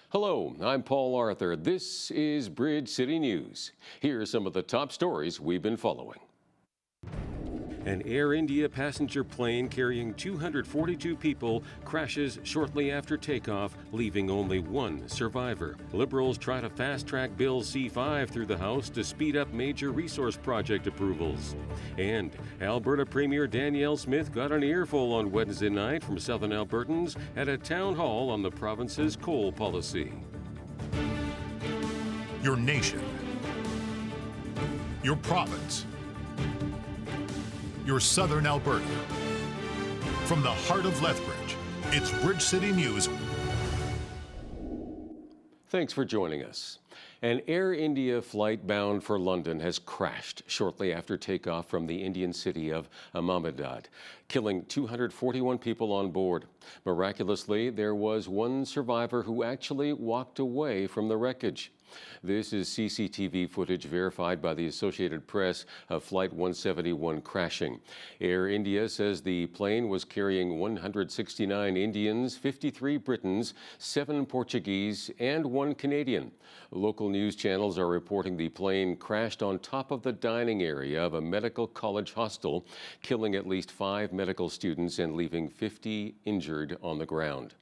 Hello, I'm Paul Arthur. This is Bridge City News. Here are some of the top stories we've been following. An Air India passenger plane carrying 242 people crashes shortly after takeoff, leaving only one survivor. Liberals try to fast-track Bill C-5 through the House to speed up major resource project approvals. And Alberta Premier Danielle Smith got an earful on Wednesday night from Southern Albertans at a town hall on the province's coal policy. Your nation, your province, your Southern Alberta. From the heart of Lethbridge, it's Bridge City News. Thanks for joining us. An Air India flight bound for London has crashed shortly after takeoff from the Indian city of Ahmedabad, killing 241 people on board. Miraculously, there was one survivor who actually walked away from the wreckage. This is CCTV footage verified by the Associated Press of Flight 171 crashing. Air India says the plane was carrying 169 Indians, 53 Britons, 7 Portuguese, and 1 Canadian. Local news channels are reporting the plane crashed on top of the dining area of a medical college hostel, killing at least 5 medical students and leaving 50 injured on the ground.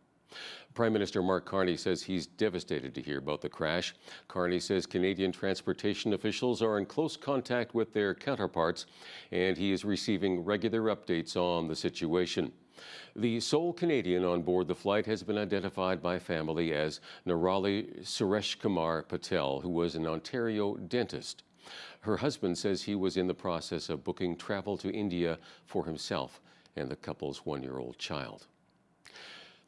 Prime Minister Mark Carney says he's devastated to hear about the crash. Carney says Canadian transportation officials are in close contact with their counterparts, and he is receiving regular updates on the situation. The sole Canadian on board the flight has been identified by family as Nirali Suresh Kumar Patel, who was an Ontario dentist. Her husband says he was in the process of booking travel to India for himself and the couple's 1-year-old child.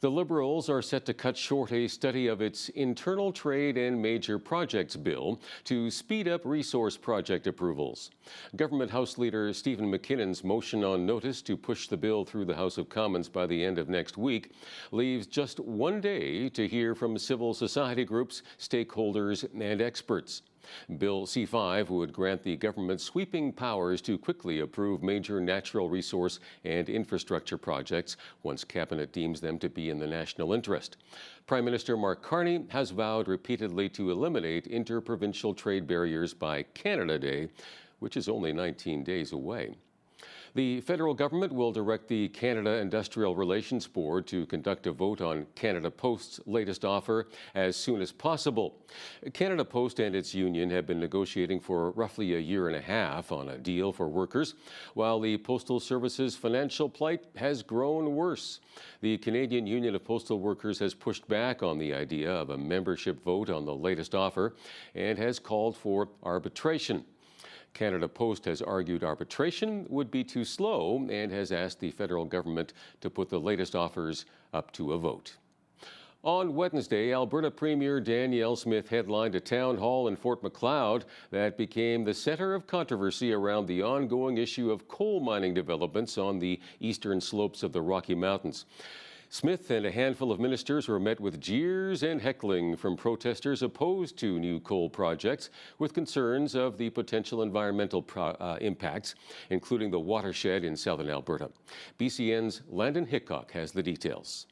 The Liberals are set to cut short a study of its internal trade and major projects bill to speed up resource project approvals. Government House Leader Stephen McKinnon's motion on notice to push the bill through the House of Commons by the end of next week leaves just one day to hear from civil society groups, stakeholders, and experts. Bill C-5 would grant the government sweeping powers to quickly approve major natural resource and infrastructure projects once Cabinet deems them to be in the national interest. Prime Minister Mark Carney has vowed repeatedly to eliminate interprovincial trade barriers by Canada Day, which is only 19 days away. The federal government will direct the Canada Industrial Relations Board to conduct a vote on Canada Post's latest offer as soon as possible. Canada Post and its union have been negotiating for roughly a year and a half on a deal for workers, while the Postal Service's financial plight has grown worse. The Canadian Union of Postal Workers has pushed back on the idea of a membership vote on the latest offer and has called for arbitration. Canada Post has argued arbitration would be too slow and has asked the federal government to put the latest offers up to a vote. On Wednesday, Alberta Premier Danielle Smith headlined a town hall in Fort Macleod that became the center of controversy around the ongoing issue of coal mining developments on the eastern slopes of the Rocky Mountains. Smith and a handful of ministers were met with jeers and heckling from protesters opposed to new coal projects, with concerns of the potential environmental impacts, including the watershed in southern Alberta. BCN's Landon Hickok has the details.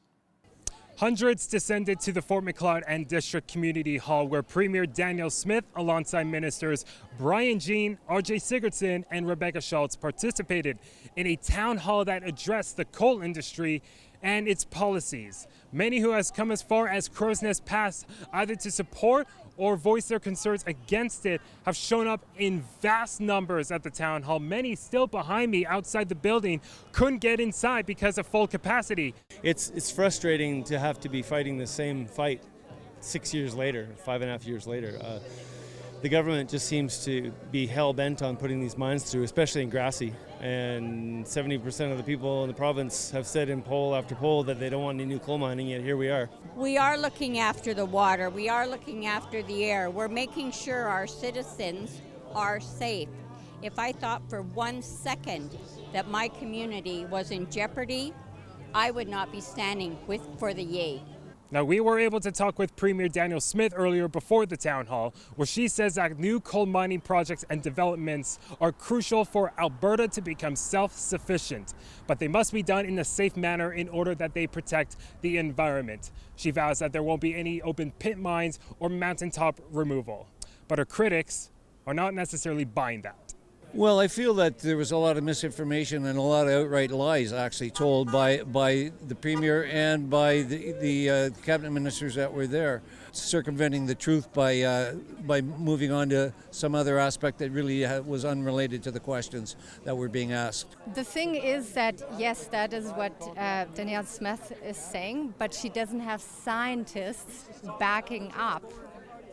Hundreds descended to the Fort Macleod and District Community Hall, where Premier Danielle Smith, alongside ministers Brian Jean, R.J. Sigurdsson, and Rebecca Schultz, participated in a town hall that addressed the coal industry and its policies. Many who has come as far as Crow's Nest Pass, either to support or voice their concerns against it, have shown up in vast numbers at the town hall. Many still behind me outside the building couldn't get inside because of full capacity. It's frustrating to have to be fighting the same fight 6 years later, 5.5 years later. The government just seems to be hell-bent on putting these mines through, especially in Grassy. And 70% of the people in the province have said in poll after poll that they don't want any new coal mining, yet here we are. We are looking after the water. We are looking after the air. We're making sure our citizens are safe. If I thought for 1 second that my community was in jeopardy, I would not be standing for the yay. Now, we were able to talk with Premier Danielle Smith earlier before the town hall, where she says that new coal mining projects and developments are crucial for Alberta to become self-sufficient, but they must be done in a safe manner in order that they protect the environment. She vows that there won't be any open pit mines or mountaintop removal, but her critics are not necessarily buying that. Well, I feel that there was a lot of misinformation and a lot of outright lies actually told by the Premier and by the cabinet ministers that were there, circumventing the truth by moving on to some other aspect that really was unrelated to the questions that were being asked. The thing is that, yes, that is what Danielle Smith is saying, but she doesn't have scientists backing up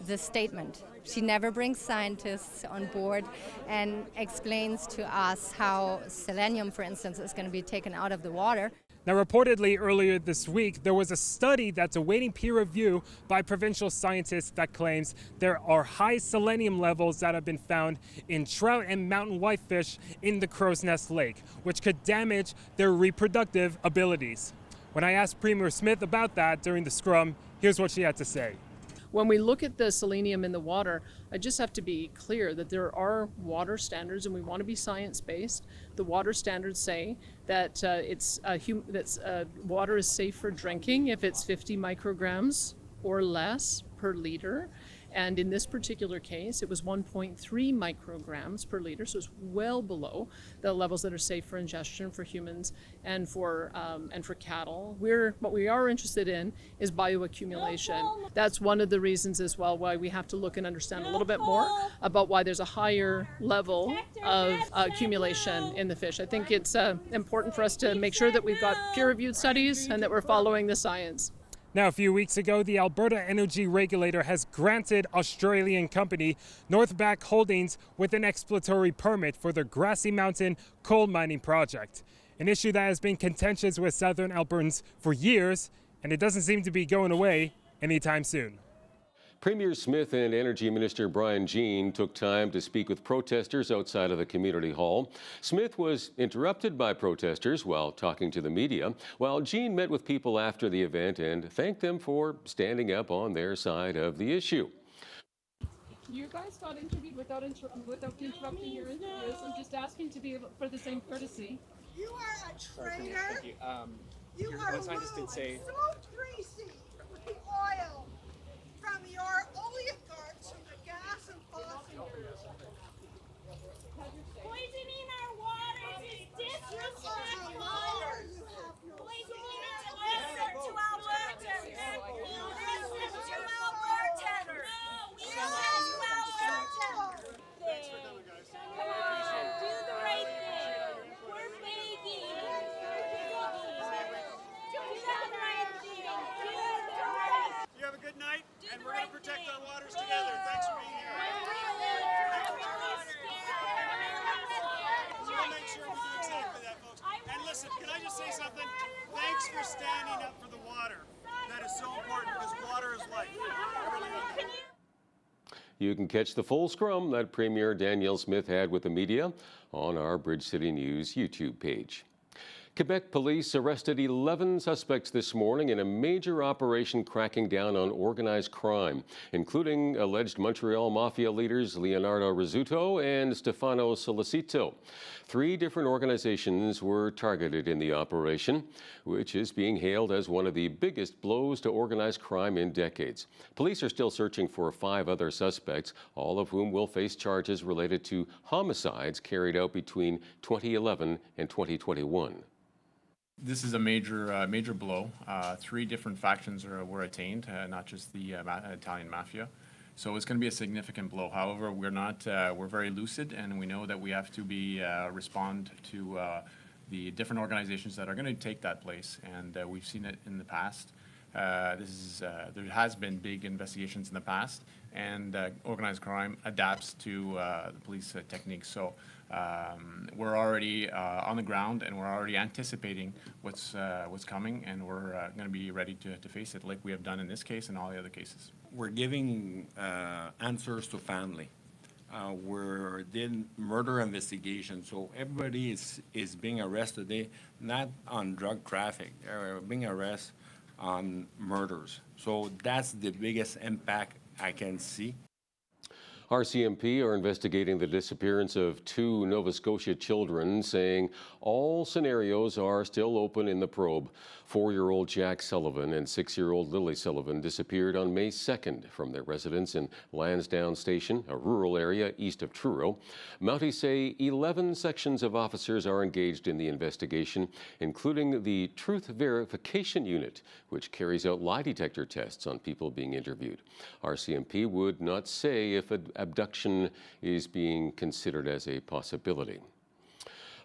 the statement. She never brings scientists on board and explains to us how selenium, for instance, is going to be taken out of the water. Now, reportedly earlier this week, there was a study that's awaiting peer review by provincial scientists that claims there are high selenium levels that have been found in trout and mountain whitefish in the Crow's Nest Lake, which could damage their reproductive abilities. When I asked Premier Smith about that during the scrum, here's what she had to say. When we look at the selenium in the water, I just have to be clear that there are water standards, and we want to be science-based. The water standards say that water is safe for drinking if it's 50 micrograms or less per liter. And in this particular case, it was 1.3 micrograms per liter, so it's well below the levels that are safe for ingestion for humans and for cattle. What we are interested in is bioaccumulation. That's one of the reasons as well why we have to look and understand a little bit more about why there's a higher level of accumulation in the fish. I think it's important for us to make sure that we've got peer-reviewed studies and that we're following the science. Now, a few weeks ago, the Alberta Energy Regulator has granted Australian company Northback Holdings with an exploratory permit for their Grassy Mountain coal mining project, an issue that has been contentious with Southern Albertans for years, and it doesn't seem to be going away anytime soon. Premier Smith and Energy Minister Brian Jean took time to speak with protesters outside of the community hall. Smith was interrupted by protesters while talking to the media, while Jean met with people after the event and thanked them for standing up on their side of the issue. You guys got interviewed without interrupting your interviews. I'm just asking to be for the same courtesy. You are a traitor. Thank you. You are scientist did say so greasy with the oil from your oligarchs from the gas and fossil. Poisoning our waters is disrespectful. Poisoning our listen to Albertans. Listen to Albertans. Listen to Albertans. Come on, do the right thing. We're begging. Do the right thing. Do the right thing. You have a good night, and we're going to protect our waters together. Thanks for being here. So we'll make sure we do exactly that, folks. And listen, can I just say something? Thanks for standing up for the water. That is so important because water is life. I really mean that. You can catch the full scrum that Premier Danielle Smith had with the media on our Bridge City News YouTube page. Quebec police arrested 11 suspects this morning in a major operation cracking down on organized crime, including alleged Montreal Mafia leaders Leonardo Rizzuto and Stefano Solicito. 3 different organizations were targeted in the operation, which is being hailed as one of the biggest blows to organized crime in decades. Police are still searching for 5 other suspects, all of whom will face charges related to homicides carried out between 2011 and 2021. This is a major blow. 3 different factions were attained, not just the Italian mafia. So it's going to be a significant blow. However, we're very lucid, and we know that we have to respond to the different organizations that are going to take that place. And we've seen it in the past. There has been big investigations in the past, and organized crime adapts to the police techniques. So we're already on the ground, and we're already anticipating what's coming, and we're going to be ready to face it, like we have done in this case and all the other cases. We're giving answers to family. We're doing murder investigation, so everybody is being arrested. They not on drug traffic. They're being arrested on murders. So that's the biggest impact I can see. RCMP are investigating the disappearance of 2 Nova Scotia children, saying all scenarios are still open in the probe. 4-year-old Jack Sullivan and 6-year-old Lily Sullivan disappeared on May 2nd from their residence in Lansdowne Station, a rural area east of Truro. Mounties say 11 sections of officers are engaged in the investigation, including the Truth Verification Unit, which carries out lie detector tests on people being interviewed. RCMP would not say if abduction is being considered as a possibility.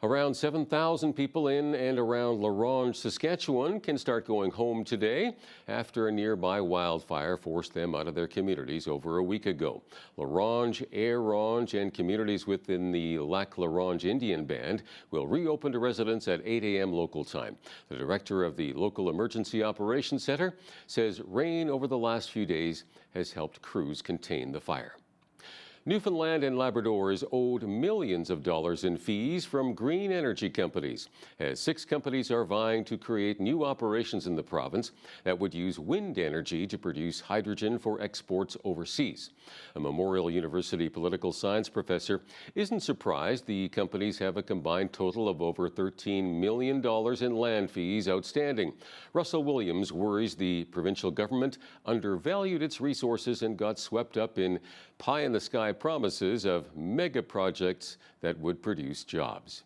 Around 7,000 people in and around La Ronge, Saskatchewan can start going home today after a nearby wildfire forced them out of their communities over a week ago. La Ronge, Air Ronge, and communities within the Lac La Ronge Indian Band will reopen to residents at 8 a.m. local time. The director of the local emergency operations center says rain over the last few days has helped crews contain the fire. Newfoundland and Labrador is owed millions of dollars in fees from green energy companies, as 6 companies are vying to create new operations in the province that would use wind energy to produce hydrogen for exports overseas. A Memorial University political science professor isn't surprised the companies have a combined total of over $13 million in land fees outstanding. Russell Williams worries the provincial government undervalued its resources and got swept up in pie-in-the-sky promises of mega projects that would produce jobs.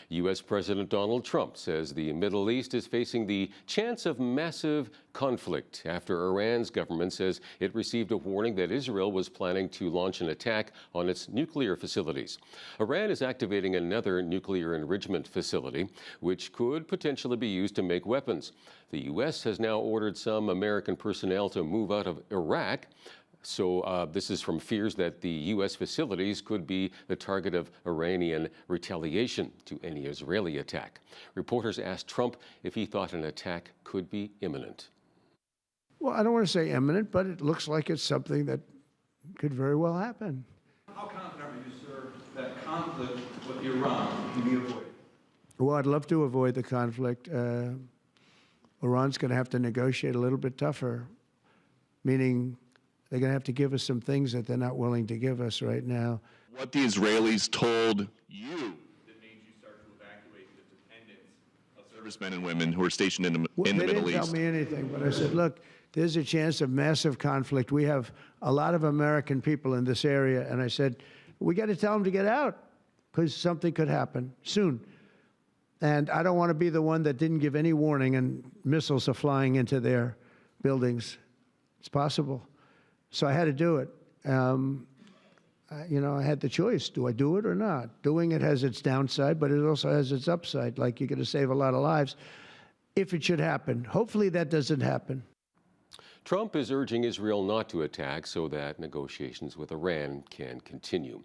U.S. President Donald Trump says the Middle East is facing the chance of massive conflict after Iran's government says it received a warning that Israel was planning to launch an attack on its nuclear facilities. Iran is activating another nuclear enrichment facility, which could potentially be used to make weapons. The U.S. has now ordered some American personnel to move out of Iraq. So this is from fears that the U.S. facilities could be the target of Iranian retaliation to any Israeli attack. Reporters asked Trump if he thought an attack could be imminent. Well, I don't want to say imminent, but it looks like it's something that could very well happen. How confident are you, sir, that conflict with Iran can be avoided? Well, I'd love to avoid the conflict. Iran's going to have to negotiate a little bit tougher, meaning they're going to have to give us some things that they're not willing to give us right now. What the Israelis told you that made you start to evacuate the dependents of servicemen and women who are stationed in the Middle East? They didn't tell me anything, but I said, look, there's a chance of massive conflict. We have a lot of American people in this area, and I said, we got to tell them to get out because something could happen soon. And I don't want to be the one that didn't give any warning and missiles are flying into their buildings. It's possible. So I had to do it. I had the choice. Do I do it or not? Doing it has its downside, but it also has its upside. Like you're going to save a lot of lives if it should happen. Hopefully that doesn't happen. Trump is urging Israel not to attack so that negotiations with Iran can continue.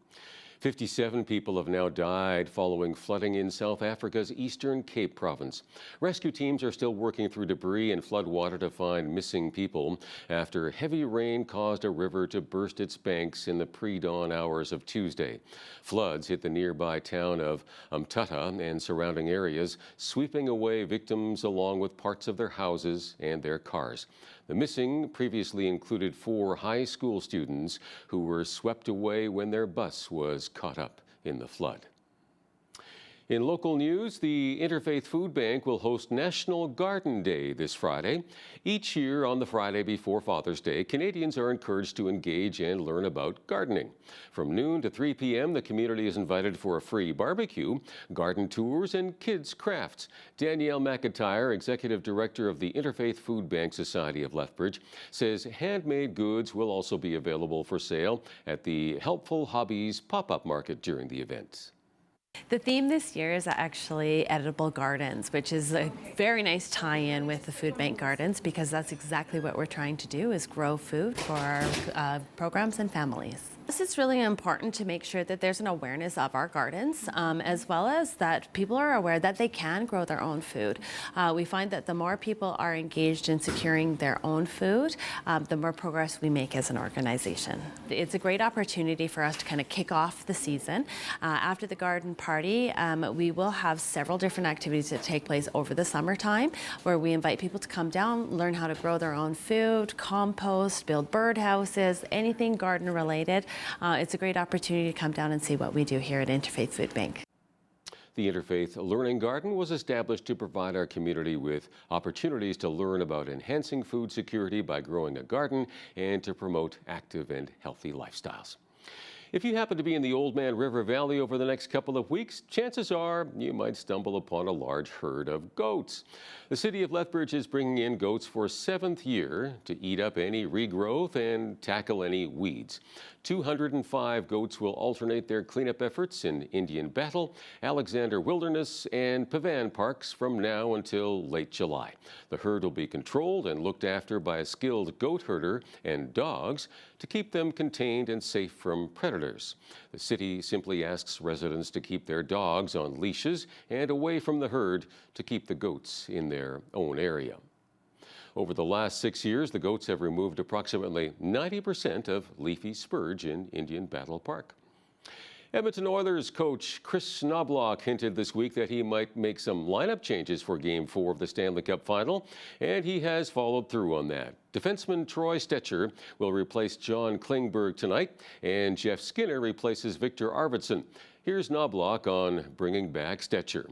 57 people have now died following flooding in South Africa's Eastern Cape province. Rescue teams are still working through debris and floodwater to find missing people after heavy rain caused a river to burst its banks in the pre-dawn hours of Tuesday. Floods hit the nearby town of Umtata and surrounding areas, sweeping away victims along with parts of their houses and their cars. The missing previously included 4 high school students who were swept away when their bus was caught up in the flood. In local news, the Interfaith Food Bank will host National Garden Day this Friday. Each year on the Friday before Father's Day, Canadians are encouraged to engage and learn about gardening. From noon to 3 p.m., the community is invited for a free barbecue, garden tours, and kids' crafts. Danielle McIntyre, Executive Director of the Interfaith Food Bank Society of Lethbridge, says handmade goods will also be available for sale at the Helpful Hobbies pop-up market during the event. The theme this year is actually edible gardens, which is a very nice tie-in with the food bank gardens because that's exactly what we're trying to do is grow food for our programs and families. This is really important to make sure that there's an awareness of our gardens, as well as that people are aware that they can grow their own food. We find that the more people are engaged in securing their own food, the more progress we make as an organization. It's a great opportunity for us to kind of kick off the season. After the garden party, we will have several different activities that take place over the summertime, where we invite people to come down, learn how to grow their own food, compost, build birdhouses, anything garden related. It's a great opportunity to come down and see what we do here at Interfaith Food Bank. The Interfaith Learning Garden was established to provide our community with opportunities to learn about enhancing food security by growing a garden and to promote active and healthy lifestyles. If you happen to be in the Oldman River Valley over the next couple of weeks, chances are you might stumble upon a large herd of goats. The city of Lethbridge is bringing in goats for a 7th year to eat up any regrowth and tackle any weeds. 205 goats will alternate their cleanup efforts in Indian Battle, Alexander Wilderness, and Pavan parks from now until late July. The herd will be controlled and looked after by a skilled goat herder and dogs to keep them contained and safe from predators. The city simply asks residents to keep their dogs on leashes and away from the herd to keep the goats in their own area. Over the last 6 years, the goats have removed approximately 90% of leafy spurge in Indian Battle Park. Edmonton Oilers coach Chris Knobloch hinted this week that he might make some lineup changes for Game 4 of the Stanley Cup Final, and he has followed through on that. Defenseman Troy Stetcher will replace John Klingberg tonight, and Jeff Skinner replaces Victor Arvidsson. Here's Knobloch on bringing back Stetcher.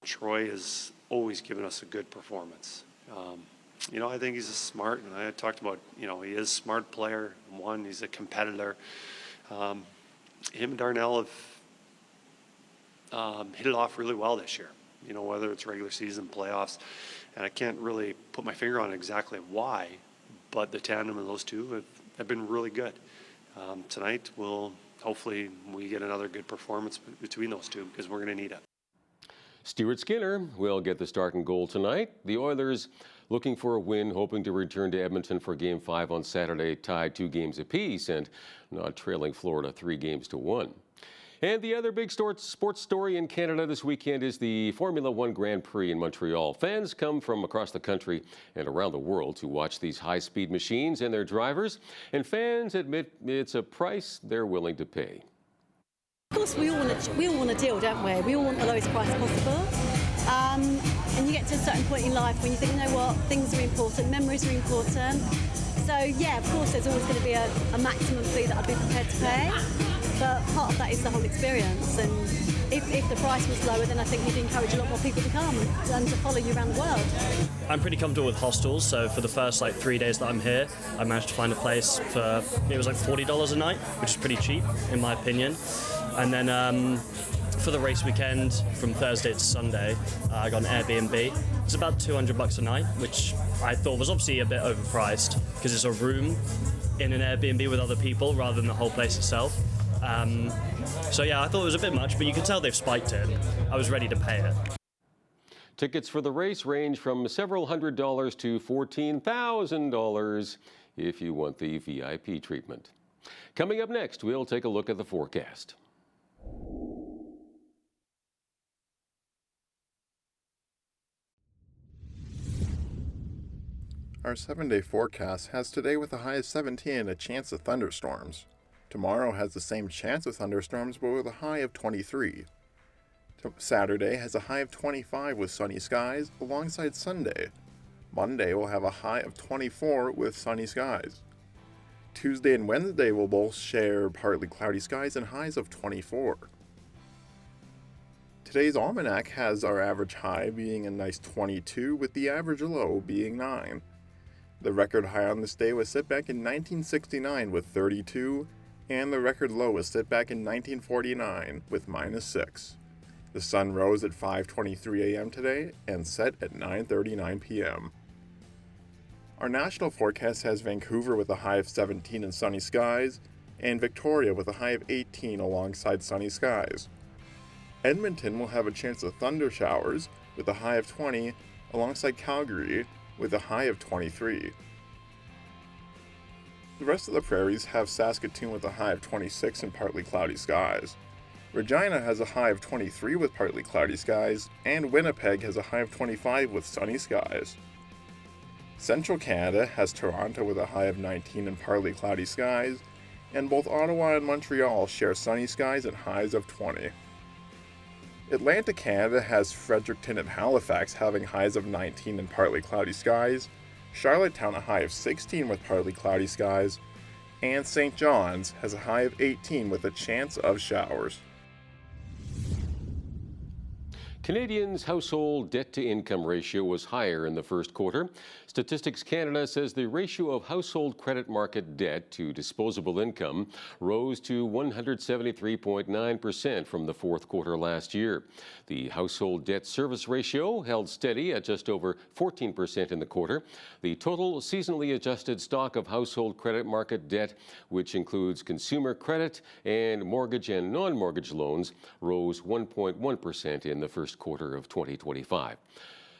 Troy has always given us a good performance. I think he's a smart, and I talked about, he is a smart player. One, he's a competitor. Him and Darnell have hit it off really well this year, whether it's regular season, playoffs. And I can't really put my finger on exactly why, but the tandem of those two have been really good. Tonight, hopefully we get another good performance between those two because we're going to need it. Stuart Skinner will get the start and goal tonight. The Oilers looking for a win, hoping to return to Edmonton for Game 5 on Saturday, tied 2 games apiece and not trailing Florida 3-1. And the other big sports story in Canada this weekend is the Formula One Grand Prix in Montreal. Fans come from across the country and around the world to watch these high-speed machines and their drivers, and fans admit it's a price they're willing to pay. Of course, we all want a deal, don't we? We all want the lowest price possible. And you get to a certain point in life when you think, things are important, memories are important. So, yeah, of course, there's always going to be a maximum fee that I'd be prepared to pay. But part of that is the whole experience. And if the price was lower, then I think you'd encourage a lot more people to come and to follow you around the world. I'm pretty comfortable with hostels, so for the first 3 days that I'm here, I managed to find a place for, it was $40 a night, which is pretty cheap, in my opinion. And then for the race weekend, from Thursday to Sunday, I got an Airbnb. It's about $200 a night, which I thought was obviously a bit overpriced because it's a room in an Airbnb with other people rather than the whole place itself. So yeah, I thought it was a bit much, but you can tell they've spiked it. I was ready to pay it. Tickets for the race range from several $100s to $14,000 if you want the VIP treatment. Coming up next, we'll take a look at the forecast. Our 7-day forecast has today with a high of 17 and a chance of thunderstorms. Tomorrow has the same chance of thunderstorms but with a high of 23. Saturday has a high of 25 with sunny skies alongside Sunday. Monday will have a high of 24 with sunny skies. Tuesday and Wednesday will both share partly cloudy skies and highs of 24. Today's almanac has our average high being a nice 22 with the average low being 9. The record high on this day was set back in 1969 with 32, and the record low was set back in 1949 with -6. The sun rose at 5:23 a.m. today and set at 9:39 p.m. Our national forecast has Vancouver with a high of 17 and sunny skies, and Victoria with a high of 18 alongside sunny skies. Edmonton will have a chance of thunder showers with a high of 20 alongside Calgary with a high of 23. The rest of the prairies have Saskatoon with a high of 26 and partly cloudy skies. Regina has a high of 23 with partly cloudy skies, and Winnipeg has a high of 25 with sunny skies. Central Canada has Toronto with a high of 19 and partly cloudy skies, and both Ottawa and Montreal share sunny skies and highs of 20. Atlantic Canada has Fredericton and Halifax having highs of 19 and partly cloudy skies, Charlottetown a high of 16 with partly cloudy skies, and St. John's has a high of 18 with a chance of showers. Canadians' household debt-to-income ratio was higher in the first quarter. Statistics Canada says the ratio of household credit market debt to disposable income rose to 173.9% from the fourth quarter last year. The household debt service ratio held steady at just over 14% in the quarter. The total seasonally adjusted stock of household credit market debt, which includes consumer credit and mortgage and non-mortgage loans, rose 1.1% in the first quarter of 2025.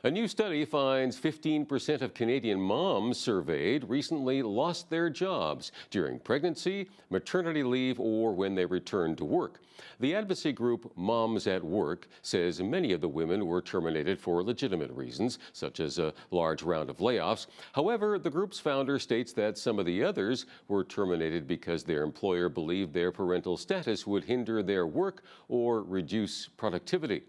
A new study finds 15% of Canadian moms surveyed recently lost their jobs during pregnancy, maternity leave, or when they returned to work. The advocacy group Moms at Work says many of the women were terminated for legitimate reasons, such as a large round of layoffs. However, the group's founder states that some of the others were terminated because their employer believed their parental status would hinder their work or reduce productivity.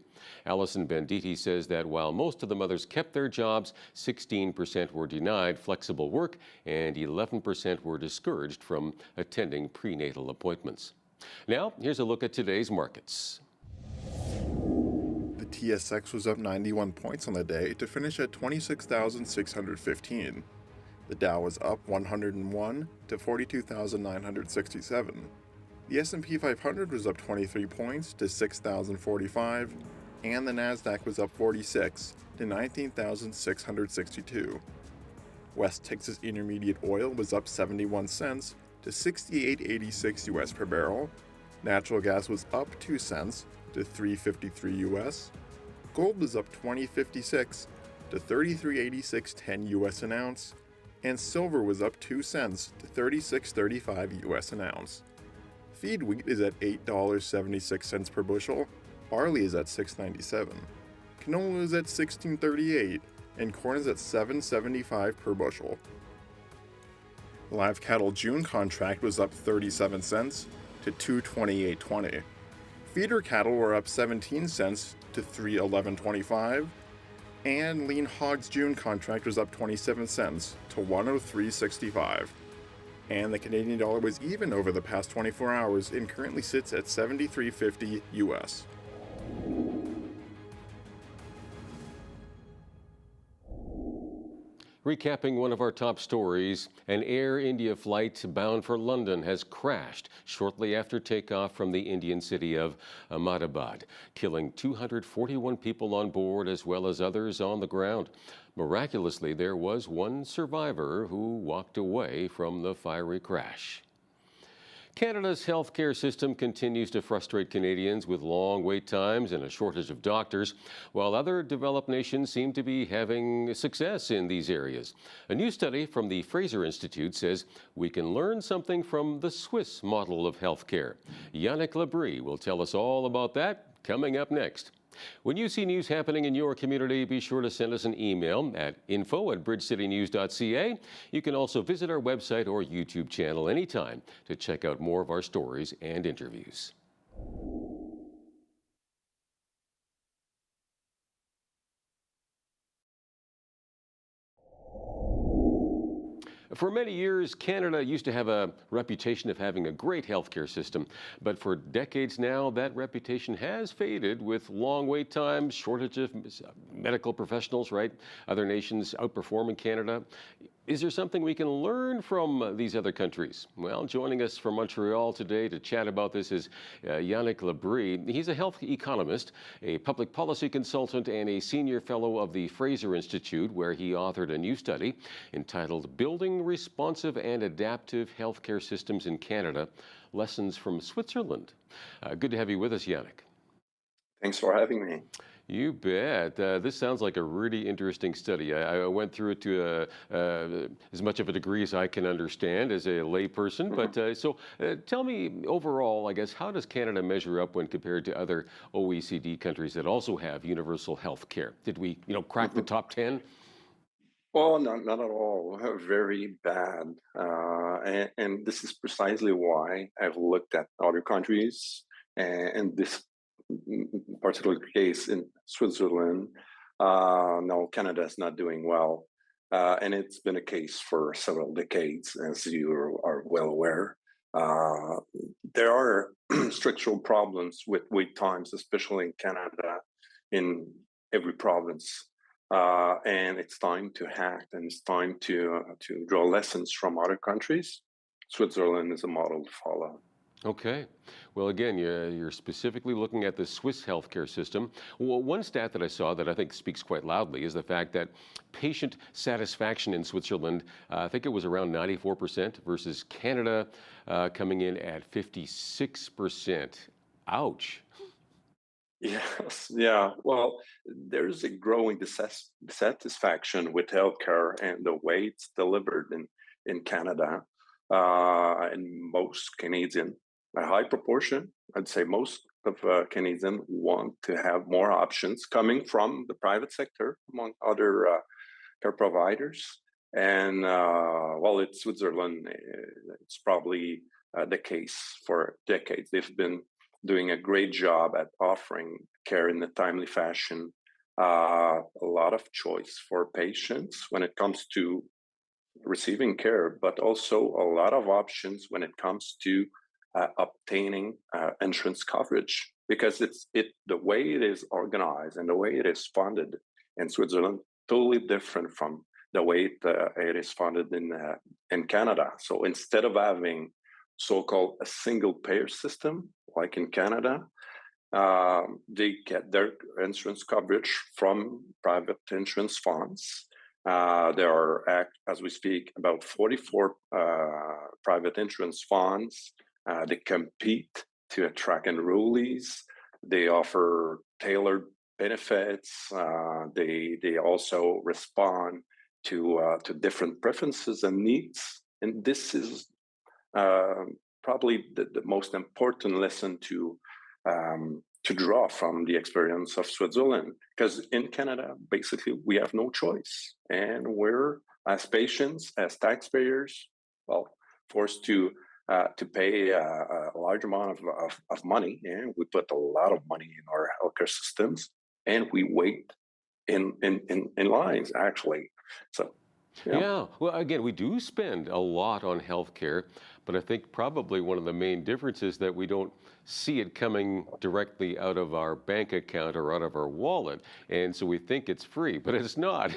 Alison Benditti says that while most of the mothers kept their jobs, 16% were denied flexible work and 11% were discouraged from attending prenatal appointments. Now, here's a look at today's markets. The TSX was up 91 points on the day to finish at 26,615. The Dow was up 101 to 42,967. The S&P 500 was up 23 points to 6,045. And the Nasdaq was up 46 to 19,662. West Texas Intermediate Oil was up 71 cents to 68.86 US per barrel. Natural gas was up 2 cents to 3.53 US. Gold was up 20.56 to 33.8610 US an ounce, and silver was up 2 cents to 36.35 US an ounce. Feed wheat is at $8.76 per bushel. Barley is at $6.97, canola is at $16.38, and corn is at $7.75 per bushel. The live cattle June contract was up 37 cents to $228.20. Feeder cattle were up 17 cents to $311.25, and lean hogs June contract was up 27 cents to $103.65. And the Canadian dollar was even over the past 24 hours and currently sits at $73.50 US. Recapping one of our top stories, an Air India flight bound for London has crashed shortly after takeoff from the Indian city of Ahmedabad, killing 241 people on board as well as others on the ground. Miraculously, there was one survivor who walked away from the fiery crash. Canada's healthcare system continues to frustrate Canadians with long wait times and a shortage of doctors, while other developed nations seem to be having success in these areas. A new study from the Fraser Institute says we can learn something from the Swiss model of healthcare. Yannick Labrie will tell us all about that coming up next. When you see news happening in your community, be sure to send us an email at info@bridgecitynews.ca. You can also visit our website or YouTube channel anytime to check out more of our stories and interviews. For many years, Canada used to have a reputation of having a great healthcare system, but for decades now, that reputation has faded with long wait times, shortage of medical professionals, right? Other nations outperforming Canada. Is there something we can learn from these other countries? Well, joining us from Montreal today to chat about this is Yannick Labrie. He's a health economist, a public policy consultant, and a senior fellow of the Fraser Institute, where he authored a new study entitled Building Responsive and Adaptive Healthcare Systems in Canada, Lessons from Switzerland. Good to have you with us, Yannick. Thanks for having me. You bet. This sounds like a really interesting study. I went through it to as much of a degree as I can understand as a layperson. But so tell me overall, I guess, how does Canada measure up when compared to other OECD countries that also have universal health care? Did we, crack the top 10? Well, not at all. Very bad. And this is precisely why I've looked at other countries and this particular case in Switzerland. No, Canada is not doing well. And it's been a case for several decades, as you are well aware. There are structural problems with wait times, especially in Canada, in every province. And it's time to act, and it's time to draw lessons from other countries. Switzerland is a model to follow. Okay. Well, again, you're specifically looking at the Swiss healthcare system. Well, one stat that I saw that I think speaks quite loudly is the fact that patient satisfaction in Switzerland, I think it was around 94% versus Canada coming in at 56%. Ouch. Yes, yeah. Well, there's a growing dissatisfaction with healthcare and the way it's delivered in Canada. And most Canadian, a high proportion, I'd say most of Canadians want to have more options coming from the private sector, among other care providers. And well, it's Switzerland, it's probably the case for decades. They've been doing a great job at offering care in a timely fashion, a lot of choice for patients when it comes to receiving care, but also a lot of options when it comes to obtaining insurance coverage, because the way it is organized and the way it is funded in Switzerland totally different from the way it is funded in Canada. So instead of having so-called a single payer system like in Canada, they get their insurance coverage from private insurance funds. There are, as we speak, about 44 private insurance funds. They compete to attract enrollees. They offer tailored benefits. They also respond to different preferences and needs. And this is probably the most important lesson to draw from the experience of Switzerland, because in Canada, basically, we have no choice, and we're, as patients, as taxpayers, well, forced to pay a large amount of money, and we put a lot of money in our healthcare systems, and we wait in lines, actually. So. Yeah. Well, again, we do spend a lot on healthcare, but I think probably one of the main differences that we don't see it coming directly out of our bank account or out of our wallet, and so we think it's free, but it's not.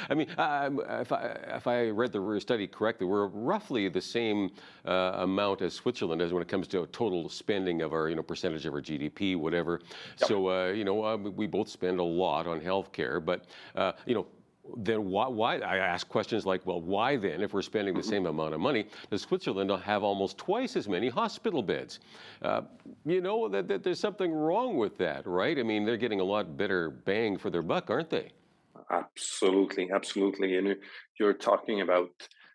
I mean, if I read the study correctly, we're roughly the same amount as Switzerland as when it comes to total spending of our percentage of our GDP, whatever. Yep. So we both spend a lot on healthcare, but then why? I ask questions like, well, why then, if we're spending the same amount of money, does Switzerland have almost twice as many hospital beds? That there's something wrong with that, right? I mean, they're getting a lot better bang for their buck, aren't they? Absolutely, absolutely. And you're talking about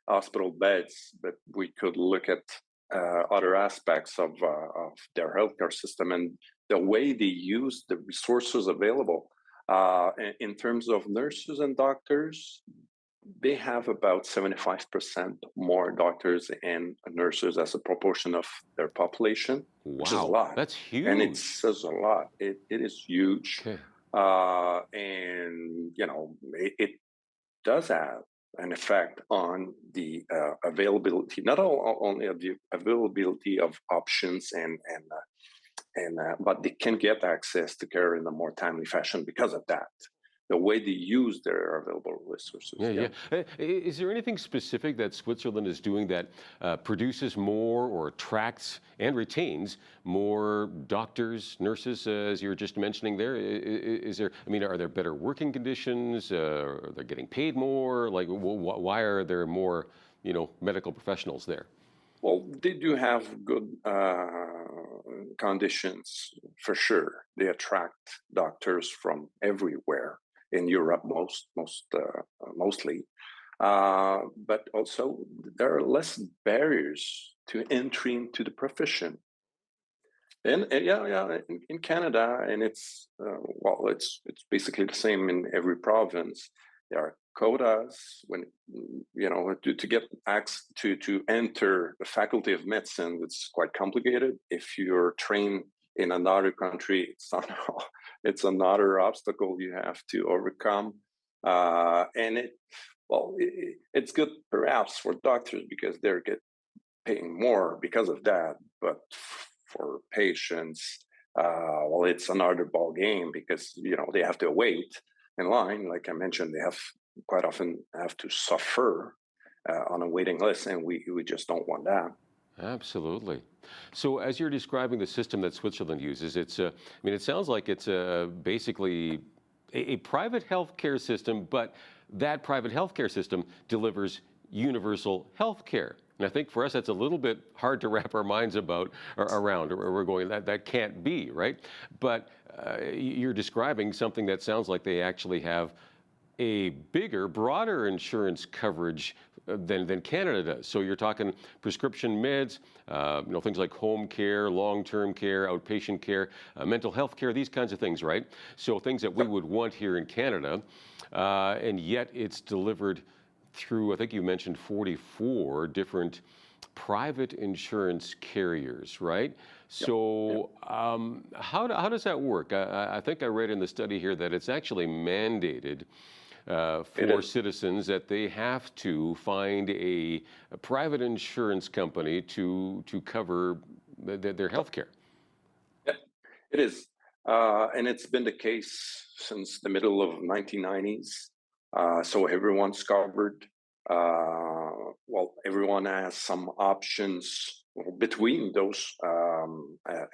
hospital beds, but we could look at other aspects of their healthcare system and the way they use the resources available. In terms of nurses and doctors, they have about 75% more doctors and nurses as a proportion of their population, which is a lot. That's huge. And it says a lot. It is huge. Okay. And, it does have an effect on the availability, not only of the availability of options but they can get access to care in a more timely fashion because of that. The way they use their available resources. Yeah. Is there anything specific that Switzerland is doing that produces more or attracts and retains more doctors, nurses, as you were just mentioning there? Are there better working conditions? Are they getting paid more? Like, why are there more, medical professionals there? Well, they do have good conditions, for sure, they attract doctors from everywhere in Europe, mostly. But also, there are less barriers to entry into the profession. And in Canada, and it's it's basically the same in every province. There are quotas when to get access to enter the faculty of medicine. It's quite complicated. If you're trained in another country, it's another obstacle you have to overcome. And it's good perhaps for doctors because they're paying more because of that, but for patients, it's another ball game because they have to wait in line. Like I mentioned, they quite often have to suffer on a waiting list, and we just don't want that. Absolutely. So as you're describing the system that Switzerland uses, it sounds like it's basically a private healthcare system, but that private healthcare system delivers universal healthcare. And I think for us, that's a little bit hard to wrap our minds around, or we're going, that can't be, right? But you're describing something that sounds like they actually have a bigger, broader insurance coverage than Canada does. So you're talking prescription meds, things like home care, long-term care, outpatient care, mental health care, these kinds of things, right? So things that we would want here in Canada, and yet it's delivered through, I think you mentioned 44 different private insurance carriers, right? So how does that work? I think I read in the study here that it's actually mandated for citizens that they have to find a private insurance company to cover their health care. Yeah, it is. And it's been the case since the middle of 1990s. So everyone's covered. Everyone has some options between those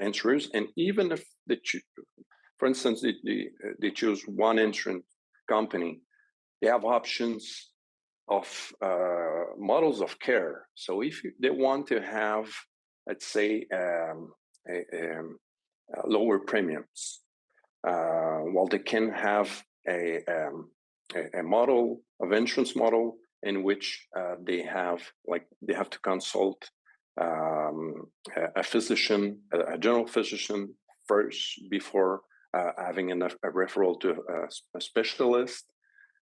insurers, and even if for instance, they choose one insurance company, they have options of models of care. So if they want to have, let's say, lower premiums, they can have a model of insurance model in which they have to consult a physician, a general physician first before having a referral to a specialist.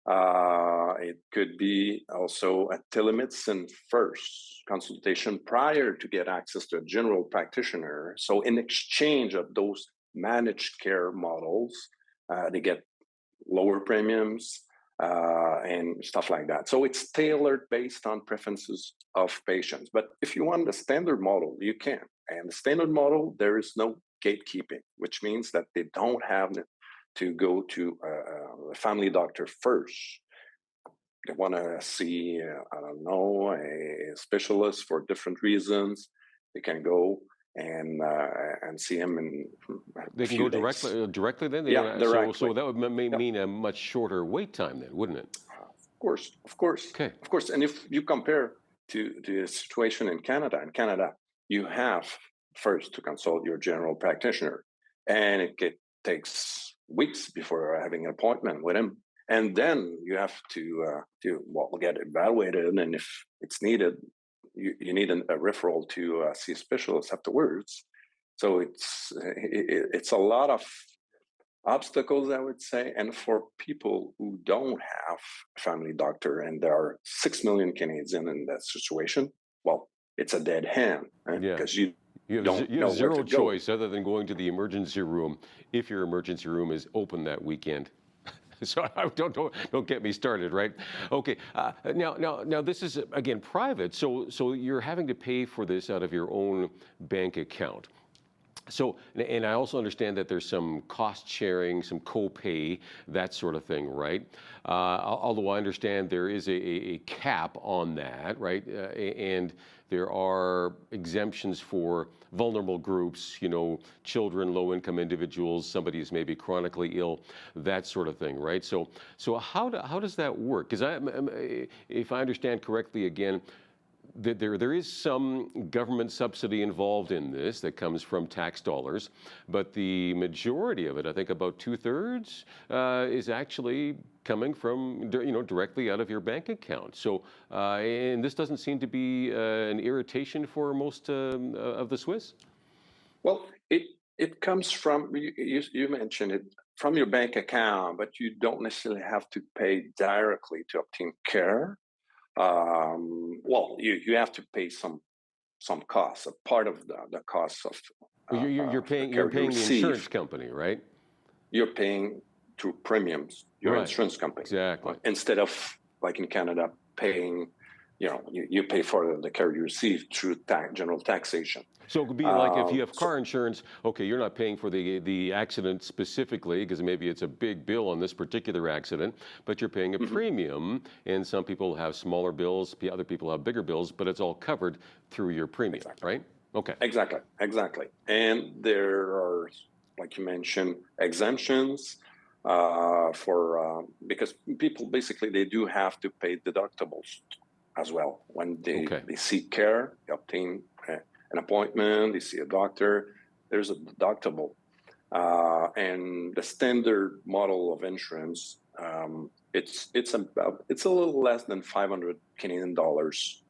It could be also a telemedicine first consultation prior to get access to a general practitioner. So in exchange of those managed care models, they get lower premiums and stuff like that. So it's tailored based on preferences of patients. But if you want the standard model, you can. And the standard model, there is no gatekeeping, which means that they don't have to go to a family doctor first. They want to see, a specialist for different reasons. They can go and see him in they can go directly then? Directly. So that would mean a much shorter wait time then, wouldn't it? Of course. Okay. Of course. And if you compare to the situation in Canada, you have first to consult your general practitioner, and it takes weeks before having an appointment with him. And then you have to get evaluated, and if it's needed, you need a referral to see a specialist afterwards. So it's a lot of obstacles, I would say. And for people who don't have a family doctor, and there are 6 million Canadians in that situation, it's a dead hand, right? Because you have zero choice other than going to the emergency room if your emergency room is open that weekend. So don't get me started, right? Okay. Now this is again private. So you're having to pay for this out of your own bank account. So, and I also understand that there's some cost sharing, some co-pay, that sort of thing, right? Although I understand there is a cap on that, right? And there are exemptions for vulnerable groups, children, low-income individuals, somebody who's maybe chronically ill, that sort of thing, right? So how does that work? Because if I understand correctly, again, there is some government subsidy involved in this that comes from tax dollars, but the majority of it, I think about 2/3, is actually coming from directly out of your bank account. So, and this doesn't seem to be an irritation for most of the Swiss. Well, it comes from, you mentioned it, from your bank account, but you don't necessarily have to pay directly to obtain care. Well, you have to pay some costs, a part of the costs of You're paying the insurance company, right? You're paying through premiums, your insurance company. Exactly. Instead of, like in Canada, paying, you pay for the care you receive through general taxation. So it could be like if you have car insurance, okay, you're not paying for the accident specifically because maybe it's a big bill on this particular accident, but you're paying a premium, and some people have smaller bills, other people have bigger bills, but it's all covered through your premium, right? Okay. Exactly. And there are, like you mentioned, exemptions because people basically, they do have to pay deductibles as well. When they seek care, they obtain an appointment, they see a doctor, there's a deductible. And the standard model of insurance, it's a little less than 500 Canadian dollars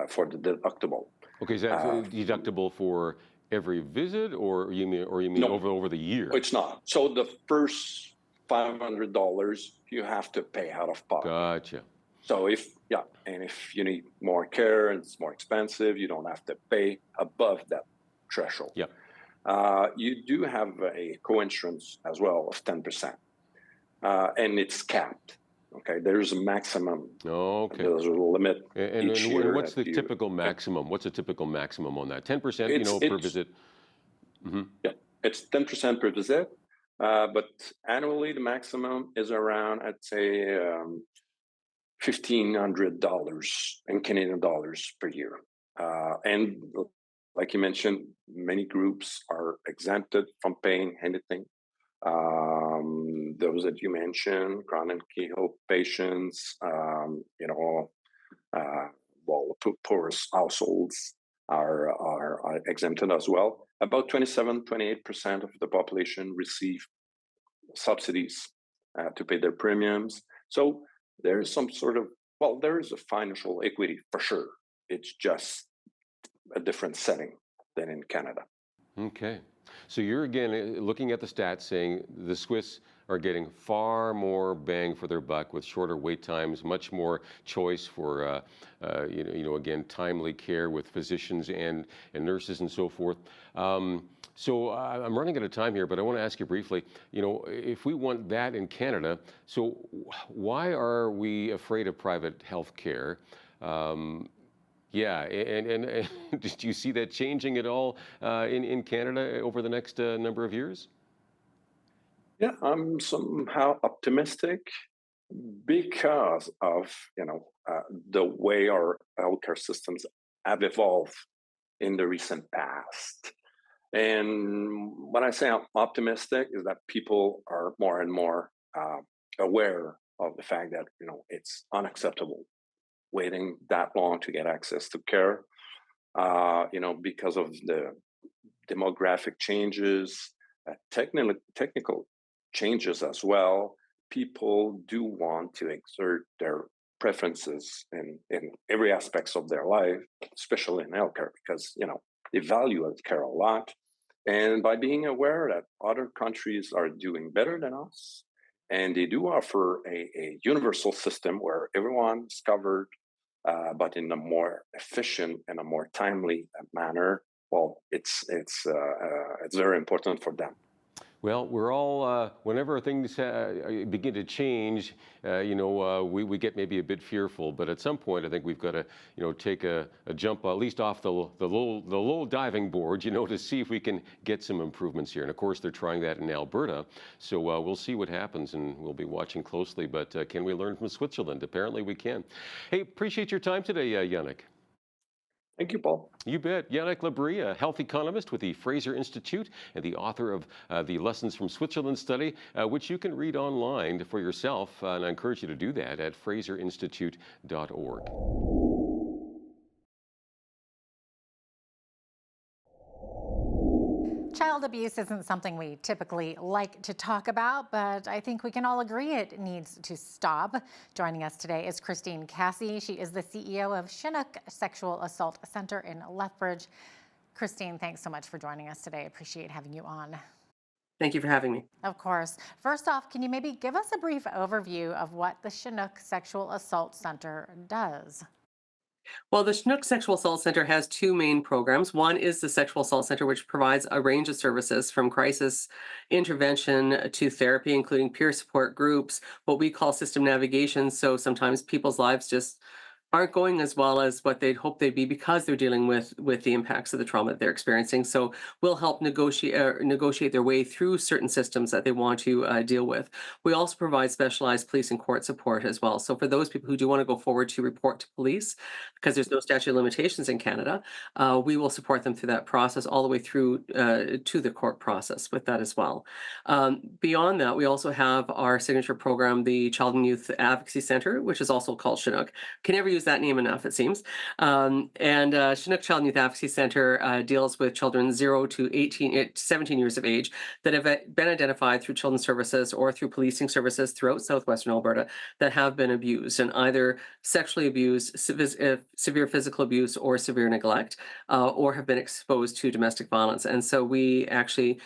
for the deductible. Okay, is that deductible for every visit, or you mean no, over the year? It's not. So the first $500 you have to pay out of pocket. Gotcha. So if you need more care and it's more expensive, you don't have to pay above that threshold. Yeah. You do have a co-insurance as well of 10%, and it's capped. Okay, there's a maximum. Okay. There's a limit. And what's the typical maximum? What's a typical maximum on that? 10%, per visit. Mm-hmm. Yeah, it's 10% per visit, but annually the maximum is around, I'd say, $1,500 in Canadian dollars per year. And like you mentioned, many groups are exempted from paying anything. Those that you mentioned, chronic keyhole patients, poorest households are exempted as well. About 28% of the population receive subsidies to pay their premiums. So there's some sort of, there is a financial equity for sure. It's just a different setting than in Canada. Okay. So you're again looking at the stats saying the Swiss are getting far more bang for their buck with shorter wait times, much more choice for, again, timely care with physicians and nurses and so forth. So I'm running out of time here, but I want to ask you briefly, if we want that in Canada, so why are we afraid of private health care? Yeah, and do you see that changing at all in Canada over the next number of years? Yeah, I'm somehow optimistic because of the way our healthcare systems have evolved in the recent past. And when I say I'm optimistic, is that people are more and more aware of the fact that it's unacceptable waiting that long to get access to care. Because of the demographic changes, technical changes as well. People do want to exert their preferences in every aspects of their life, especially in healthcare, because they value healthcare a lot. And by being aware that other countries are doing better than us, and they do offer a universal system where everyone's covered, but in a more efficient and a more timely manner, well, it's very important for them. Well, we're all, whenever things begin to change, we get maybe a bit fearful. But at some point, I think we've got to, take a jump at least off the low diving board, to see if we can get some improvements here. And of course, they're trying that in Alberta. So we'll see what happens, and we'll be watching closely. But can we learn from Switzerland? Apparently, we can. Hey, appreciate your time today, Yannick. Thank you, Paul. You bet. Yannick Labrie, a health economist with the Fraser Institute and the author of the Lessons from Switzerland study, which you can read online for yourself. And I encourage you to do that at fraserinstitute.org. Child abuse isn't something we typically like to talk about, but I think we can all agree it needs to stop. Joining us today is Christine Cassie. She is the CEO of Chinook Sexual Assault Center in Lethbridge. Christine, thanks so much for joining us today. I appreciate having you on. Thank you for having me. Of course. First off, can you maybe give us a brief overview of what the Chinook Sexual Assault Center does? Well, the Chinook Sexual Assault Center has two main programs. One is the Sexual Assault Center, which provides a range of services from crisis intervention to therapy, including peer support groups, what we call system navigation. So sometimes people's lives just aren't going as well as what they'd hope they'd be because they're dealing with the impacts of the trauma that they're experiencing. So we'll help negotiate their way through certain systems that they want to deal with. We also provide specialized police and court support as well. So for those people who do want to go forward to report to police, because there's no statute of limitations in Canada, we will support them through that process all the way through to the court process with that as well. Beyond that, we also have our signature program, the Child and Youth Advocacy Center, which is also called Chinook. Can never use that name enough, it seems. Chinook Child and Youth Advocacy Center deals with children 0 to 17 years of age that have been identified through children's services or through policing services throughout southwestern Alberta that have been abused, and either sexually abused, severe physical abuse, or severe neglect, or have been exposed to domestic violence. And so we actually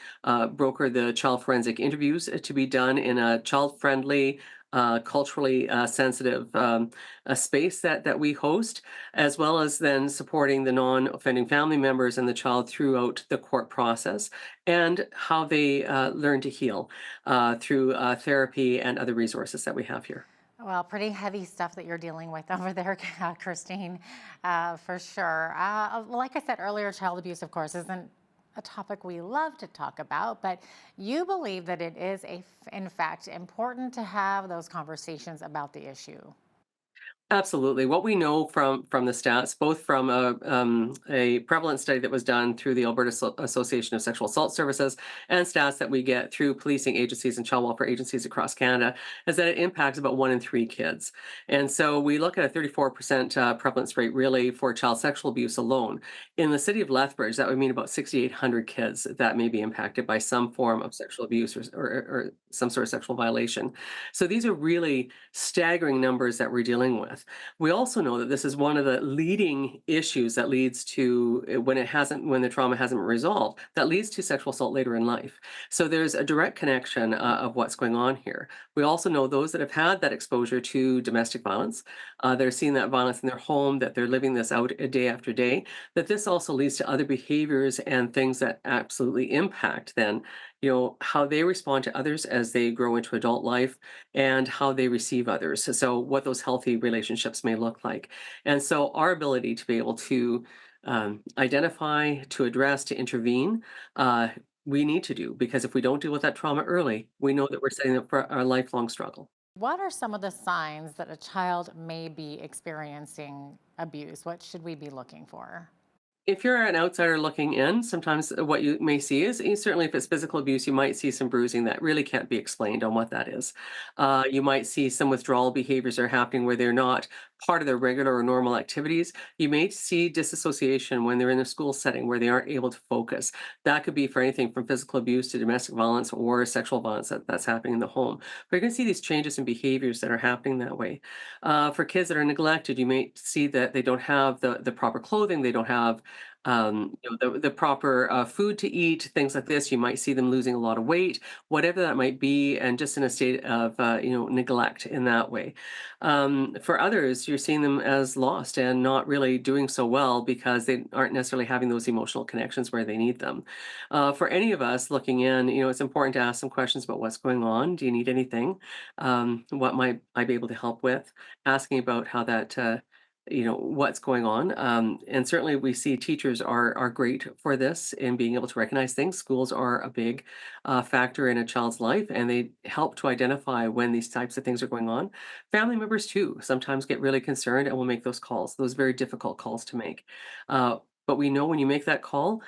broker the child forensic interviews to be done in a child-friendly, culturally sensitive a space that we host, as well as then supporting the non-offending family members and the child throughout the court process and how they learn to heal through therapy and other resources that we have here. Well, pretty heavy stuff that you're dealing with over there, Christine, for sure. Like I said earlier, child abuse, of course, isn't a topic we love to talk about, but you believe that it is, in fact, important to have those conversations about the issue. Absolutely. What we know from the stats, both from a prevalent study that was done through the Alberta Association of Sexual Assault Services and stats that we get through policing agencies and child welfare agencies across Canada, is that it impacts about 1 in 3 kids. And so we look at a 34% prevalence rate really for child sexual abuse alone. In the city of Lethbridge, that would mean about 6,800 kids that may be impacted by some form of sexual abuse or some sort of sexual violation. So these are really staggering numbers that we're dealing with. We also know that this is one of the leading issues that leads to, when the trauma hasn't been resolved, that leads to sexual assault later in life. So there's a direct connection of what's going on here. We also know those that have had that exposure to domestic violence, that are seeing that violence in their home, that they're living this out day after day, that this also leads to other behaviors and things that absolutely impact then how they respond to others as they grow into adult life and how they receive others. So what those healthy relationships may look like. And so our ability to be able to identify, to address, to intervene, we need to do, because if we don't deal with that trauma early, we know that we're setting up for a lifelong struggle. What are some of the signs that a child may be experiencing abuse? What should we be looking for? If you're an outsider looking in, sometimes what you may see is, certainly if it's physical abuse, you might see some bruising that really can't be explained on what that is. You might see some withdrawal behaviors are happening where they're not part of their regular or normal activities. You may see disassociation when they're in a school setting where they aren't able to focus. That could be for anything from physical abuse to domestic violence or sexual violence that's happening in the home. But you're going to see these changes in behaviors that are happening that way. For kids that are neglected, you may see that they don't have the proper clothing, they don't have the proper food to eat, things like this. You might see them losing a lot of weight, whatever that might be, and just in a state of neglect in that way. For others, you're seeing them as lost and not really doing so well because they aren't necessarily having those emotional connections where they need them. For any of us looking in, it's important to ask some questions about what's going on. Do you need anything? What might I be able to help with? Asking about how that what's going on. And certainly we see teachers are great for this in being able to recognize things. Schools are a big factor in a child's life, and they help to identify when these types of things are going on. Family members too sometimes get really concerned and will make those calls, those very difficult calls to make. But we know when you make that call,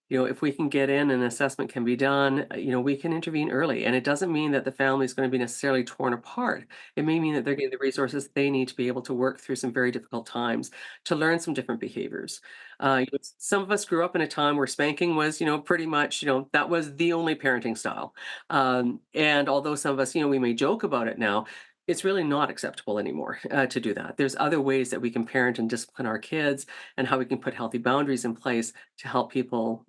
if we can get in, an assessment can be done, we can intervene early. And it doesn't mean that the family is going to be necessarily torn apart. It may mean that they're getting the resources they need to be able to work through some very difficult times, to learn some different behaviors. Some of us grew up in a time where spanking was, pretty much, that was the only parenting style. And although some of us, we may joke about it now, it's really not acceptable anymore to do that. There's other ways that we can parent and discipline our kids, and how we can put healthy boundaries in place to help people,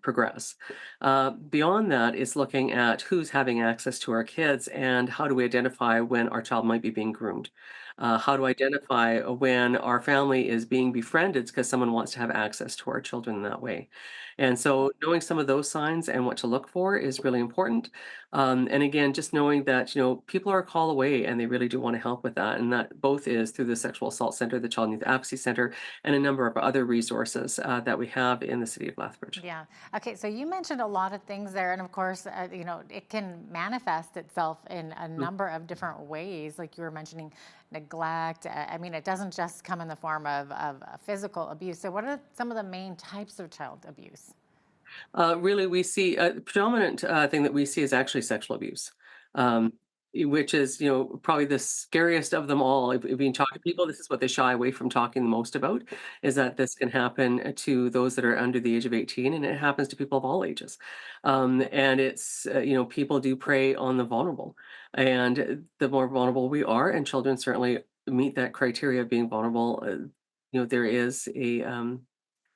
progress. Beyond that is looking at who's having access to our kids, and how do we identify when our child might be being groomed. How to identify when our family is being befriended because someone wants to have access to our children in that way. And so knowing some of those signs and what to look for is really important. And again, just knowing that, people are a call away and they really do want to help with that. And that both is through the Sexual Assault Center, the Child and Youth Advocacy Center, and a number of other resources that we have in the city of Lethbridge. Yeah. Okay. So you mentioned a lot of things there, and of course, it can manifest itself in a number of different ways. Like you were mentioning, neglect. I mean, it doesn't just come in the form of physical abuse. So, what are some of the main types of child abuse? Really, we see the predominant thing that we see is actually sexual abuse. Um, which is, probably the scariest of them all. If you talk to people, this is what they shy away from talking the most about, is that this can happen to those that are under the age of 18, and it happens to people of all ages. And it's, people do prey on the vulnerable. And the more vulnerable we are, and children certainly meet that criteria of being vulnerable, there is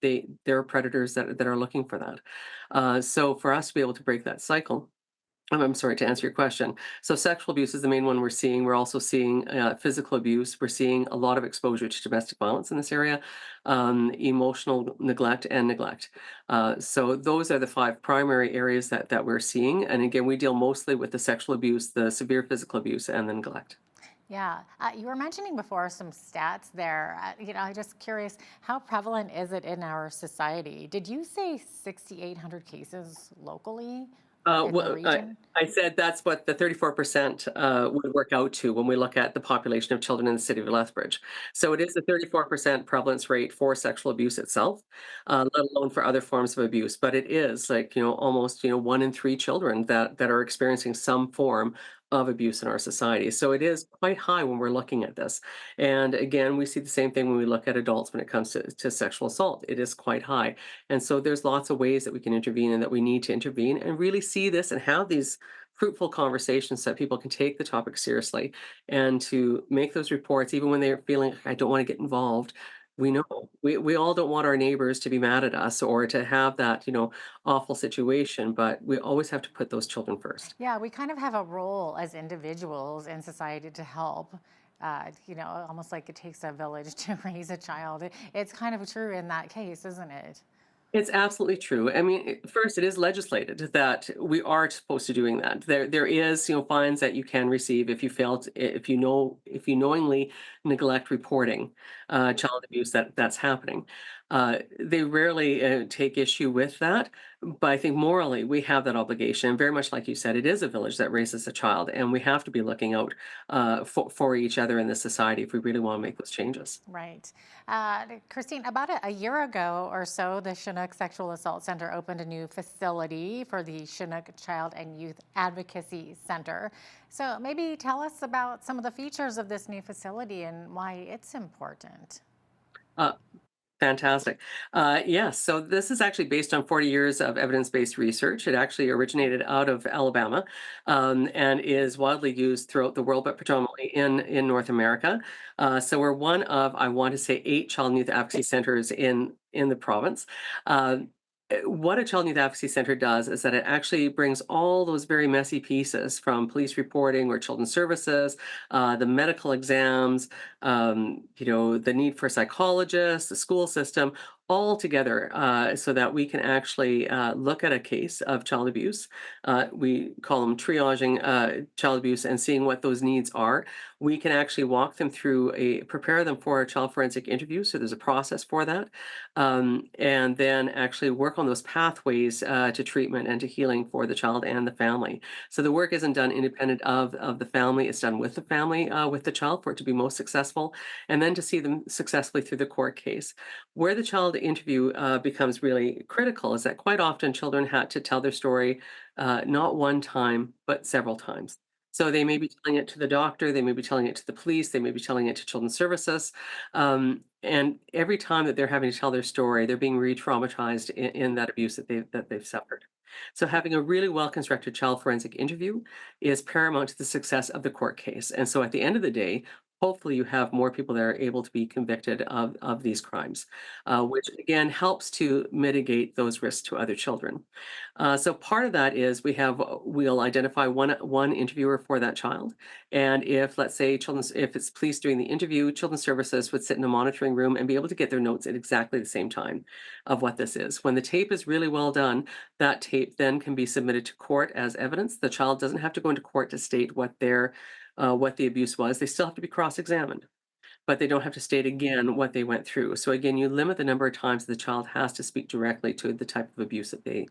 there are predators that are looking for that. So for us to be able to break that cycle, I'm sorry, to answer your question. So sexual abuse is the main one we're seeing. We're also seeing physical abuse. We're seeing a lot of exposure to domestic violence in this area, emotional neglect and neglect. So those are the 5 primary areas that we're seeing. And again, we deal mostly with the sexual abuse, the severe physical abuse, and the neglect. Yeah, you were mentioning before some stats there. I'm just curious, how prevalent is it in our society? Did you say 6,800 cases locally in the Well, region? I said that's what the 34% would work out to when we look at the population of children in the city of Lethbridge. So it is a 34% prevalence rate for sexual abuse itself, let alone for other forms of abuse. But it is like, almost, 1 in 3 children that are experiencing some form of abuse in our society. So it is quite high when we're looking at this. And again, we see the same thing when we look at adults when it comes to sexual assault. It is quite high. And so there's lots of ways that we can intervene and that we need to intervene and really see this and have these fruitful conversations so that people can take the topic seriously and to make those reports, even when they're feeling, I don't want to get involved. We know we all don't want our neighbors to be mad at us or to have that, awful situation, but we always have to put those children first. Yeah, we kind of have a role as individuals in society to help. Almost like it takes a village to raise a child. It's kind of true in that case, isn't it? It's absolutely true. I mean, first, it is legislated that we are supposed to doing that. There is, fines that you can receive if you fail to, if you knowingly neglect reporting child abuse that's happening. They rarely take issue with that, but I think morally we have that obligation. And very much like you said, it is a village that raises a child, and we have to be looking out for each other in this society if we really want to make those changes. Right. Christine, about a year ago or so, the Chinook Sexual Assault Center opened a new facility for the Chinook Child and Youth Advocacy Center. So maybe tell us about some of the features of this new facility and why it's important. Uh, Fantastic. Yes, so this is actually based on 40 years of evidence-based research. It actually originated out of Alabama and is widely used throughout the world, but predominantly in North America. So we're one of, I want to say, 8 child and youth advocacy centers in the province. What a child and youth advocacy center does is that it actually brings all those very messy pieces from police reporting or children's services, the medical exams, the need for psychologists, the school system, all together so that we can actually look at a case of child abuse. We call them triaging child abuse and seeing what those needs are. We can actually walk them through prepare them for a child forensic interview. So there's a process for that. And then actually work on those pathways to treatment and to healing for the child and the family. So the work isn't done independent of the family. It's done with the family, with the child for it to be most successful, and then to see them successfully through the court case. Where the child the interview becomes really critical is that quite often children had to tell their story not one time, but several times. So they may be telling it to the doctor, they may be telling it to the police, they may be telling it to children's services. And every time that they're having to tell their story, they're being re-traumatized in that abuse that they've suffered. So having a really well-constructed child forensic interview is paramount to the success of the court case. And so at the end of the day, hopefully you have more people that are able to be convicted of these crimes, which again helps to mitigate those risks to other children. So part of that is we'll identify one interviewer for that child, and if let's say if it's police doing the interview, children's services would sit in a monitoring room and be able to get their notes at exactly the same time of what this is. When the tape is really well done, that tape then can be submitted to court as evidence. The child doesn't have to go into court to state what the abuse was. They still have to be cross-examined, but they don't have to state again what they went through. So again, you limit the number of times the child has to speak directly to the type of abuse that they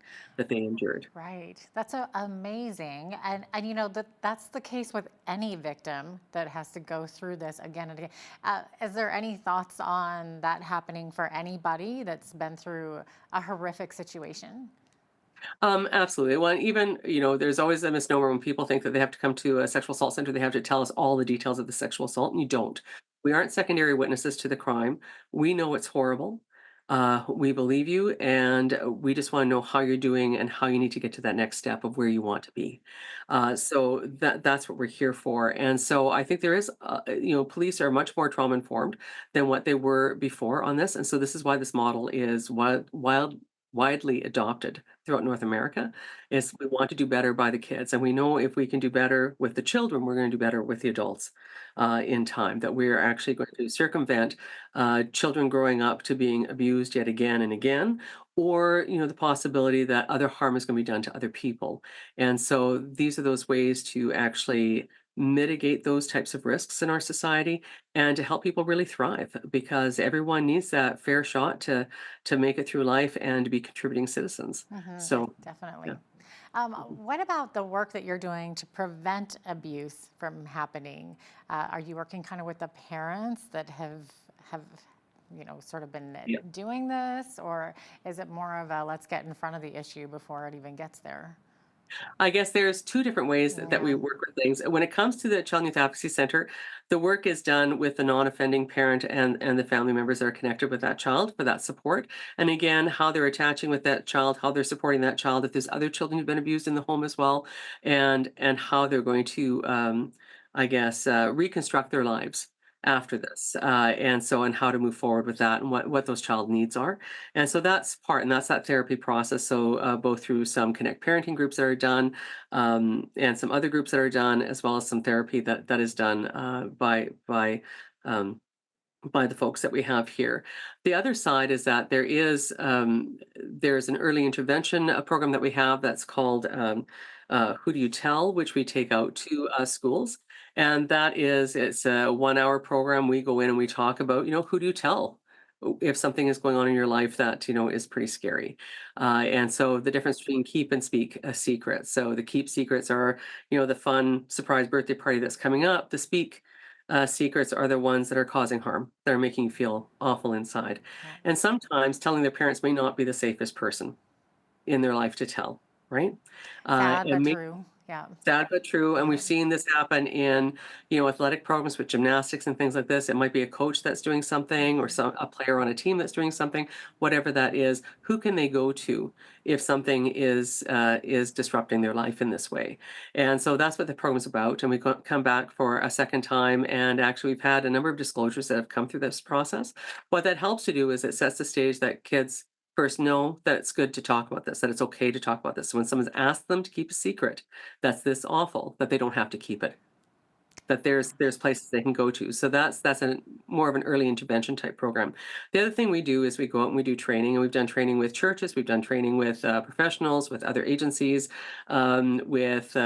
endured. Right. That's amazing. And you know, that's the case with any victim that has to go through this again and again. Is there any thoughts on that happening for anybody that's been through a horrific situation? Absolutely. Well, even, there's always a misnomer when people think that they have to come to a sexual assault center, they have to tell us all the details of the sexual assault, and you don't. We aren't secondary witnesses to the crime. We know it's horrible. We believe you, and we just want to know how you're doing and how you need to get to that next step of where you want to be. So that's what we're here for. And so I think there is, police are much more trauma informed than what they were before on this. And so this is why this model is widely adopted throughout North America. Is we want to do better by the kids, and we know if we can do better with the children, we're going to do better with the adults in time. That we're actually going to circumvent children growing up to being abused yet again and again, or the possibility that other harm is going to be done to other people. And so these are those ways to actually mitigate those types of risks in our society and to help people really thrive, because everyone needs that fair shot to make it through life and to be contributing citizens. So Definitely. yeah. What about the work that you're doing to prevent abuse from happening? Are you working kind of with the parents that have sort of been doing this, or is it more of a let's get in front of the issue before it even gets there? I guess there's two different ways that we work with things. When it comes to the Child Youth Advocacy Center, the work is done with the non-offending parent and the family members that are connected with that child for that support. And again, how they're attaching with that child, how they're supporting that child, if there's other children who've been abused in the home as well, and how they're going to, reconstruct their lives after this, and how to move forward with that and what those child needs are. And so that's that therapy process. So both through some Connect parenting groups that are done, and some other groups that are done, as well as some therapy that is done by the folks that we have here. The other side is that there's an early intervention program that we have that's called Who Do You Tell, which we take out to schools. And it's a 1-hour program. We go in and we talk about, who do you tell if something is going on in your life that, is pretty scary. And so the difference between keep and speak a secret. So the keep secrets are, the fun surprise birthday party that's coming up. The speak secrets are the ones that are causing harm, that are making you feel awful inside. And sometimes telling their parents may not be the safest person in their life to tell, right? Sad but true. Yeah. Sad but true. And we've seen this happen in, athletic programs with gymnastics and things like this. It might be a coach that's doing something, or a player on a team that's doing something, whatever that is. Who can they go to if something is disrupting their life in this way? And so that's what the program's about. And we come back for a second time. And actually, we've had a number of disclosures that have come through this process. What that helps to do is it sets the stage that kids first know that it's good to talk about this, that it's okay to talk about this. So when someone's asked them to keep a secret that's this awful, that they don't have to keep it, that there's places they can go to. So that's more of an early intervention type program. The other thing we do is we go out and we do training, and we've done training with churches, we've done training with professionals, with other agencies, with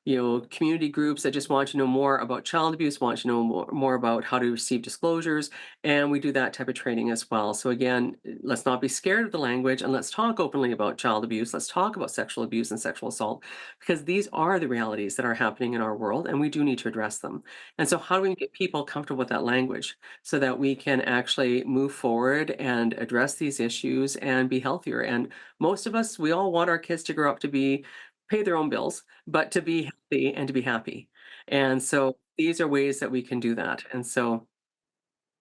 community groups that just want to know more about child abuse, want to know more about how to receive disclosures, and we do that type of training as well. So again, let's not be scared of the language, and let's talk openly about child abuse. Let's talk about sexual abuse and sexual assault, because these are the realities that are happening in our world, and we do need to address them. And so how do we get people comfortable with that language so that we can actually move forward and address these issues and be healthier? And most of us, we all want our kids to grow up to pay their own bills, but to be healthy and to be happy. And so these are ways that we can do that. And so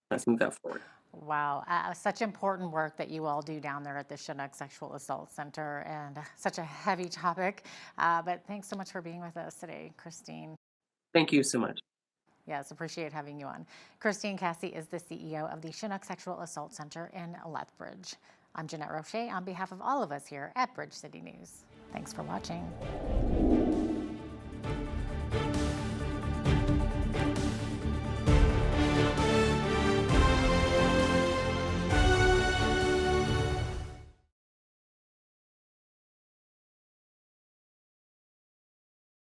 let's move that forward. Wow, such important work that you all do down there at the Chinook Sexual Assault Center, and such a heavy topic. But thanks so much for being with us today, Christine. Thank you so much. Yes, appreciate having you on. Christine Cassie is the CEO of the Chinook Sexual Assault Center in Lethbridge. I'm Jeanette Roche on behalf of all of us here at Bridge City News. Thanks for watching.